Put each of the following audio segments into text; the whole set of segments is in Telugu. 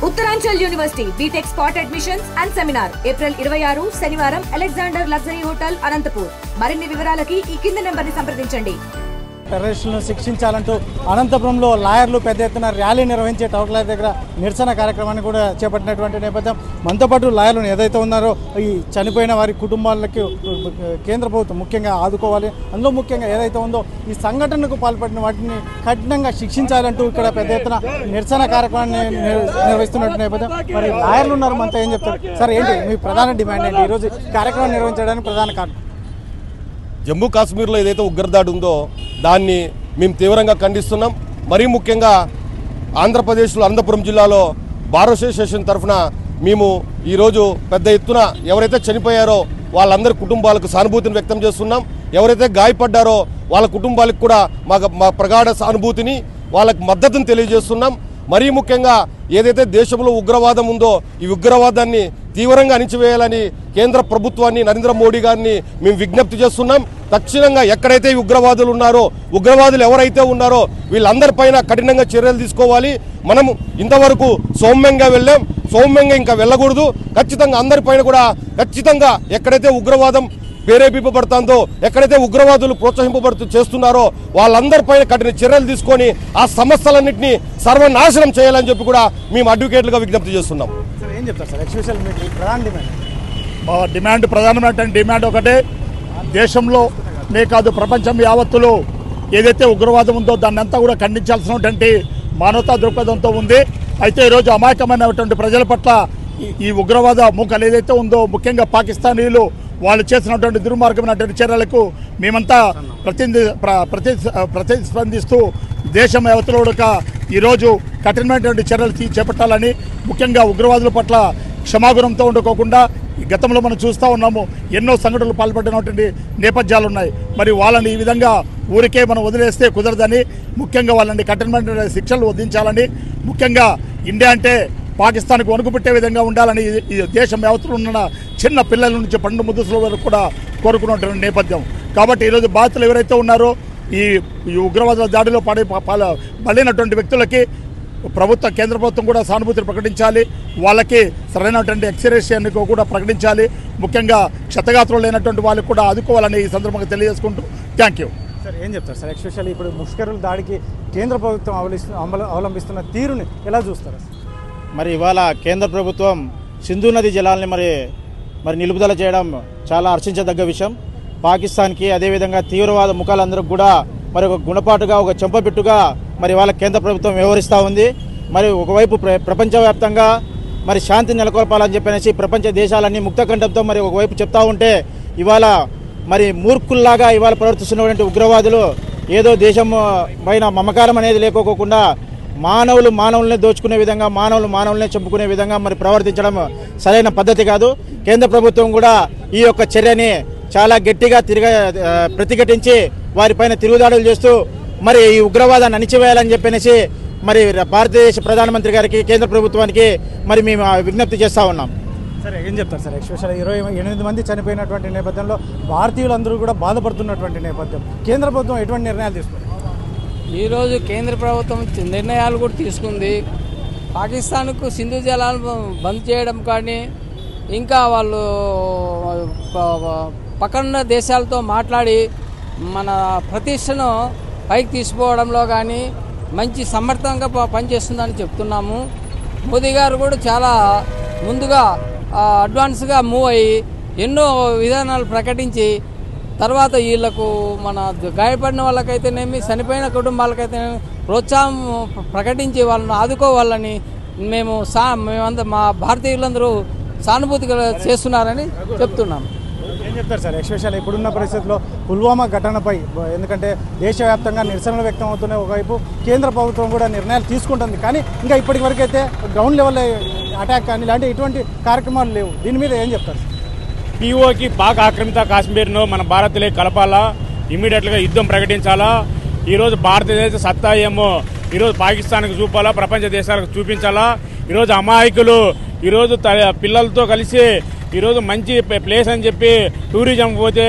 Uttaranchal university BTech spot admissions and seminar April 26 శనివారం అలెగ్జాండర్ లగ్జరీ హోటల్ అనంతపూర్. మరిన్ని వివరాలకి ఈ కింది నెంబర్ని సంప్రదించండి. టెర్రరిస్టులను శిక్షించాలంటూ అనంతపురంలో లాయర్లు పెద్ద ఎత్తున ర్యాలీ నిర్వహించే టౌన్లైర్ దగ్గర నిరసన కార్యక్రమాన్ని కూడా చేపట్టినటువంటి నేపథ్యం. మనతో పాటు లాయర్లు ఏదైతే ఉన్నారో ఈ చనిపోయిన వారి కుటుంబాలకి కేంద్ర ప్రభుత్వం ముఖ్యంగా ఆదుకోవాలి, అందులో ముఖ్యంగా ఏదైతే ఉందో ఈ సంఘటనకు పాల్పడిన వాటిని కఠినంగా శిక్షించాలంటూ ఇక్కడ పెద్ద ఎత్తున నిరసన కార్యక్రమాన్ని నిర్వహిస్తున్నట్టు నేపథ్యం. మరి లాయర్లు ఉన్నారు, మనతో ఏం చెప్తారు సార్? ఏంటి మీ ప్రధాన డిమాండ్ ఏంటి ఈరోజు కార్యక్రమం నిర్వహించడానికి ప్రధాన కారణం? జమ్మూ కాశ్మీర్లో ఏదైతే ఉగ్రదాడి ఉందో దాన్ని మేము తీవ్రంగా ఖండిస్తున్నాం. మరీ ముఖ్యంగా ఆంధ్రప్రదేశ్లో అనంతపురం జిల్లాలో బార్ అసోసియేషన్ తరఫున మేము ఈరోజు పెద్ద ఎత్తున ఎవరైతే చనిపోయారో వాళ్ళందరి కుటుంబాలకు సానుభూతిని వ్యక్తం చేస్తున్నాం. ఎవరైతే గాయపడ్డారో వాళ్ళ కుటుంబాలకు కూడా మా ప్రగాఢ సానుభూతిని వాళ్ళకి మద్దతుని తెలియజేస్తున్నాం. మరీ ముఖ్యంగా ఏదైతే దేశంలో ఉగ్రవాదం ఉందో ఈ ఉగ్రవాదాన్ని తీవ్రంగా అణిచివేయాలని కేంద్ర ప్రభుత్వాన్ని నరేంద్ర మోడీ గారిని మేము విజ్ఞప్తి చేస్తున్నాం. తక్షణంగా ఎక్కడైతే ఈ ఉగ్రవాదులు ఉన్నారో ఉగ్రవాదులు ఎవరైతే ఉన్నారో వీళ్ళందరిపైన కఠినంగా చర్యలు తీసుకోవాలి. మనం ఇంతవరకు సౌమ్యంగా వెళ్ళాం, సౌమ్యంగా ఇంకా వెళ్ళకూడదు. ఖచ్చితంగా అందరిపైన కూడా ఖచ్చితంగా ఎక్కడైతే ఉగ్రవాదం ప్రేరేపింపబడుతుందో ఎక్కడైతే ఉగ్రవాదులు చేస్తున్నారో వాళ్ళందరిపైన కఠిన చర్యలు తీసుకొని ఆ సమస్యలన్నింటినీ సర్వనాశనం చేయాలని చెప్పి కూడా మేము అడ్వకేట్లుగా విజ్ఞప్తి చేస్తున్నాం. ఏం చెప్తారు సార్ ఎక్స్పెషల్ మీకు ప్రధాన డిమాండ్? ప్రధానమైన డిమాండ్ ఒకటే, దేశంలోనే కాదు ప్రపంచం యావత్తులో ఏదైతే ఉగ్రవాదం ఉందో దాన్ని అంతా కూడా ఖండించాల్సినటువంటి మానవతా దృక్పథంతో ఉంది. అయితే ఈరోజు అమాయకమైనటువంటి ప్రజల పట్ల ఈ ఉగ్రవాద మూకలు ఏదైతే ఉందో ముఖ్యంగా పాకిస్తానీలు వాళ్ళు చేసినటువంటి దుర్మార్గమైనటువంటి చర్యలకు మేమంతా ప్రతిస్పందిస్తూ దేశం యావత్తులో ఈరోజు కఠినమైనటువంటి చర్యలు చేపట్టాలని, ముఖ్యంగా ఉగ్రవాదుల పట్ల క్షమాగుణంతో ఉండకోకుండా గతంలో మనం చూస్తూ ఉన్నాము ఎన్నో సంఘటనలు పాల్పడినటువంటి నేపథ్యాలు ఉన్నాయి. మరి వాళ్ళని ఈ విధంగా ఊరికే మనం వదిలేస్తే కుదరదని, ముఖ్యంగా వాళ్ళని కఠినమైన శిక్షలు విధించాలని, ముఖ్యంగా ఇండియా అంటే పాకిస్తాన్కు వణుకుపెట్టే విధంగా ఉండాలని ఈ దేశం యావత్తులో ఉన్న చిన్న పిల్లల నుంచి 12 ముద్దుల వరకు కూడా కోరుకున్నటువంటి నేపథ్యం. కాబట్టి ఈరోజు బాధితులు ఎవరైతే ఉన్నారో ఈ ఉగ్రవాదుల దాడిలో బలైనటువంటి వ్యక్తులకి కేంద్ర ప్రభుత్వం కూడా సానుభూతిని ప్రకటించాలి. వాళ్ళకి సరైనటువంటి ఎక్స్రేషన్ కూడా ప్రకటించాలి. ముఖ్యంగా క్షతగాత్రులు లేనటువంటి వాళ్ళకి కూడా ఆదుకోవాలని ఈ సందర్భంగా తెలియజేసుకుంటూ థ్యాంక్ యూ. సార్ ఏం చెప్తారు సార్ ఎక్స్పెషల్లీ ఇప్పుడు ముష్కరుల దాడికి కేంద్ర ప్రభుత్వం అవలంబిస్తున్న తీరుని ఎలా చూస్తారు? మరి ఇవాళ కేంద్ర ప్రభుత్వం సింధు నది జలాల్ని మరి నిలుపుదల చేయడం చాలా హర్షించదగ్గ విషయం. పాకిస్తాన్కి అదేవిధంగా తీవ్రవాద ముఖాలందరికీ కూడా మరి ఒక గుణపాటుగా ఒక చెంపపెట్టుగా మరి ఇవాళ కేంద్ర ప్రభుత్వం వ్యవహరిస్తూ ఉంది. మరి ఒకవైపు ప్రపంచవ్యాప్తంగా మరి శాంతి నెలకొల్పాలని చెప్పనేసి ప్రపంచ దేశాలన్నీ ముక్తకంఠంతో మరి ఒకవైపు చెప్తా ఉంటే ఇవాళ మరి మూర్ఖుల్లాగా ఇవాళ ప్రవర్తిస్తున్నటువంటి ఉగ్రవాదులు ఏదో దేశం పైన మమకారం అనేది లేకోకుండా మానవులనే దోచుకునే విధంగా మానవులనే చంపుకునే విధంగా మరి ప్రవర్తించడం సరైన పద్ధతి కాదు. కేంద్ర ప్రభుత్వం కూడా ఈ యొక్క చర్యని చాలా గట్టిగా ప్రతిఘటించి వారిపైన తిరుగుదాడులు చేస్తూ మరి ఈ ఉగ్రవాదాన్ని అణిచివేయాలని చెప్పనేసి మరి భారతదేశ ప్రధానమంత్రి గారికి కేంద్ర ప్రభుత్వానికి మరి మేము విజ్ఞప్తి చేస్తూ ఉన్నాం. సరే ఏం చెప్తారు సార్ ఎక్స్పెషల్ 28 మంది చనిపోయినటువంటి నేపథ్యంలో భారతీయులందరూ కూడా బాధపడుతున్నటువంటి నేపథ్యం కేంద్ర ప్రభుత్వం ఎటువంటి నిర్ణయాలు తీసుకుంది? ఈరోజు కేంద్ర ప్రభుత్వం నిర్ణయాలు కూడా తీసుకుంది. పాకిస్తాన్కు సింధు జలాలు బంద్ చేయడం కానీ ఇంకా వాళ్ళు పక్కన దేశాలతో మాట్లాడి మన ప్రతిష్టను పైకి తీసుకోవడంలో కానీ మంచి సమర్థంగా పనిచేస్తుందని చెప్తున్నాము. మోదీ గారు కూడా చాలా ముందుగా అడ్వాన్స్గా మూవ్ అయ్యి ఎన్నో విధానాలు ప్రకటించి తర్వాత వీళ్లకు మన గాయపడిన వాళ్ళకైతేనేమి చనిపోయిన కుటుంబాలకైతేనేమి ప్రోత్సాహం ప్రకటించి వాళ్ళని ఆదుకోవాలని మేమంతా మా భారతీయులందరూ సానుభూతిగా చేస్తున్నారని చెప్తున్నాము. ఏం చెప్తారు సార్ ఎక్స్పెషల్ ఇప్పుడున్న పరిస్థితుల్లో పుల్వామా ఘటనపై? ఎందుకంటే దేశవ్యాప్తంగా నిరసనలు వ్యక్తం అవుతున్నాయి. ఒకవైపు కేంద్ర ప్రభుత్వం కూడా నిర్ణయాలు తీసుకుంటుంది, కానీ ఇంకా ఇప్పటి వరకు అయితే గ్రౌండ్ లెవెల్ అటాక్ కానీ ఇలాంటి ఎటువంటి కార్యక్రమాలు లేవు. దీని మీద ఏం చెప్తారు? పీఓకి పాక్ ఆక్రమిత కాశ్మీర్ను మన భారత్లో కలపాలా, ఇమ్మీడియట్గా యుద్ధం ప్రకటించాలా. ఈరోజు భారతదేశ సత్తా ఏమో ఈరోజు పాకిస్తాన్కి చూపాలా, ప్రపంచ దేశాలకు చూపించాలా. ఈరోజు అమాయకులు ఈరోజు పిల్లలతో కలిసి ఈరోజు మంచి ప్లేస్ అని చెప్పి టూరిజం పోతే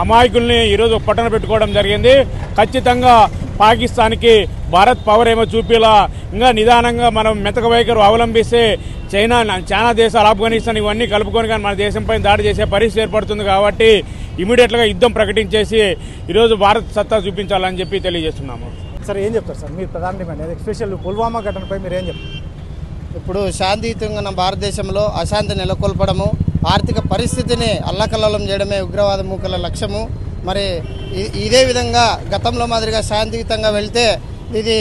అమాయకుల్ని ఈరోజు పట్టణ పెట్టుకోవడం జరిగింది. ఖచ్చితంగా పాకిస్తాన్కి భారత్ పవర్ ఏమో చూపిలా, ఇంకా నిదానంగా మనం మెతక వైఖరి అవలంబిస్తే చాలా దేశాలు ఆఫ్ఘనిస్తాన్ ఇవన్నీ కలుపుకొని కానీ మన దేశంపై దాడి చేసే పరిస్థితి ఏర్పడుతుంది. కాబట్టి ఇమీడియట్గా యుద్ధం ప్రకటించేసి ఈరోజు భారత్ సత్తా చూపించాలని చెప్పి తెలియజేస్తున్నాము. సార్ ఏం చెప్తారు సార్ మీరు ప్రధాన డిమాండ్, ఎస్పెషల్ పుల్వామా ఘటనపై మీరు ఏం చెప్తారు? ఇప్పుడు శాంతియుతంగా మన భారతదేశంలో అశాంతి నెలకొల్పడము, ఆర్థిక పరిస్థితిని అల్లకల్లోలం చేయడమే ఉగ్రవాద మూకల లక్ష్యము. మరి ఇదే విధంగా గతంలో మాదిరిగా శాంతియుతంగా వెళ్తే ఇది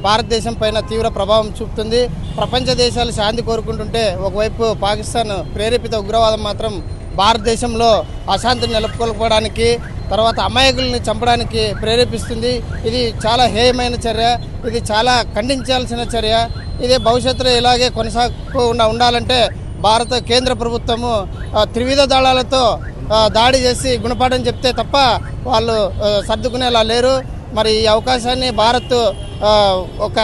భారతదేశం పైన తీవ్ర ప్రభావం చూపుతుంది. ప్రపంచ దేశాలు శాంతి కోరుకుంటుంటే ఒకవైపు పాకిస్తాన్ ప్రేరేపిత ఉగ్రవాదం మాత్రం భారతదేశంలో అశాంతిని నెలకొల్పడానికి, తర్వాత అమాయకుల్ని చంపడానికి ప్రేరేపిస్తుంది. ఇది చాలా హేయమైన చర్య, ఇది చాలా ఖండించాల్సిన చర్య. ఇదే భవిష్యత్తులో ఇలాగే కొనసాగకుండా ఉండాలంటే భారత కేంద్ర ప్రభుత్వము త్రివిధ దళాలతో దాడి చేసి గుణపాఠం చెప్తే తప్ప వాళ్ళు సర్దుకునేలా లేరు. మరి ఈ అవకాశాన్ని భారత్ ఒక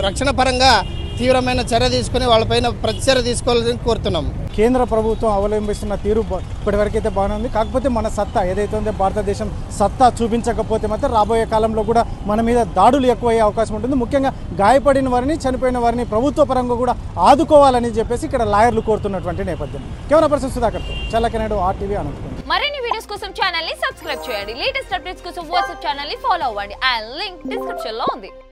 రక్షణ పరంగా తీవ్రమైన చర్య తీసుకుని వాళ్ళపైన ప్రతిచర్య తీసుకోవాలని కోరుతున్నాము. కేంద్ర ప్రభుత్వం అవలంబిస్తున్న తీరు ఇప్పటివరకైతే బాగానే ఉంది. కాకపోతే మన సత్తా ఏదైతే ఉందో భారతదేశం సత్తా చూపించకపోతే మాత్రం రాబోయే కాలంలో కూడా మన మీద దాడులు ఎక్కువయ్యే అవకాశం ఉంటుంది. ముఖ్యంగా గాయపడిన వారిని, చనిపోయిన వారిని ప్రభుత్వ పరంగా కూడా ఆదుకోవాలని చెప్పేసి ఇక్కడ లాయర్లు కోరుతున్నటువంటి నేపథ్యం. కెమెరా పర్సన్ సుధాకర్తో చల్లకనేడు RTV అనంతపురం. మరిన్ని వీడియోస్ కోసం ఛానల్ ని సబ్స్క్రైబ్ చేయండి. లేటెస్ట్ అప్డేట్స్ కోసం వాట్సాప్ ఛానల్ ని ఫాలో అవ్వండి. ఆ లింక్ డిస్క్రిప్షన్ లో ఉంది.